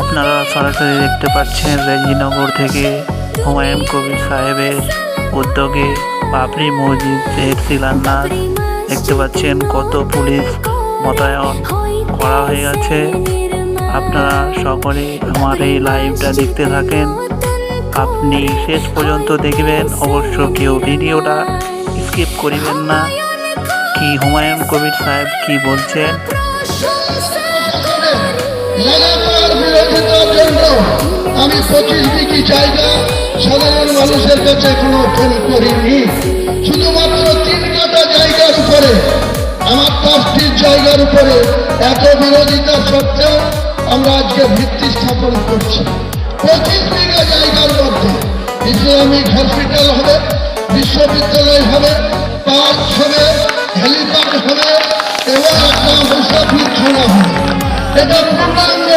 আপনারা সরাসরি দেখতে পাচ্ছেন রেজিনগর থেকে হুমায়ুন কবির সাহেবের উদ্যোগে বাবরি মসজিদের শিলান্যাস। দেখতে পাচ্ছেন কত পুলিশ মোতায়েন করা হয়ে গেছে। আপনারা সকলে আমার এই লাইভটা দেখতে থাকেন, আপনি শেষ পর্যন্ত দেখবেন। অবশ্য কেউ ভিডিওটা স্কিপ করিবেন না। কি হুমায়ুন কবির সাহেব কি বলছেন। লাগাতার বিরোধিতার জন্য আমি 25 বিঘি জায়গা সাধারণ মানুষের কাছে কোনো ফোন করিনি। শুধুমাত্র 3 কাঠা জায়গার উপরে, আমার 5টির জায়গার উপরে এত বিরোধিতা সত্ত্বেও আমরা আজকে ভিত্তি স্থাপন করছি। 25 বিঘা জায়গার মধ্যে ইসলামিক হসপিটাল হবে, বিশ্ববিদ্যালয় হবে, পার্ক হবে, হেলিপ্যাড হবে এবং একটা মুসাফিরখানা হবে। এটা পূর্ণাঙ্গ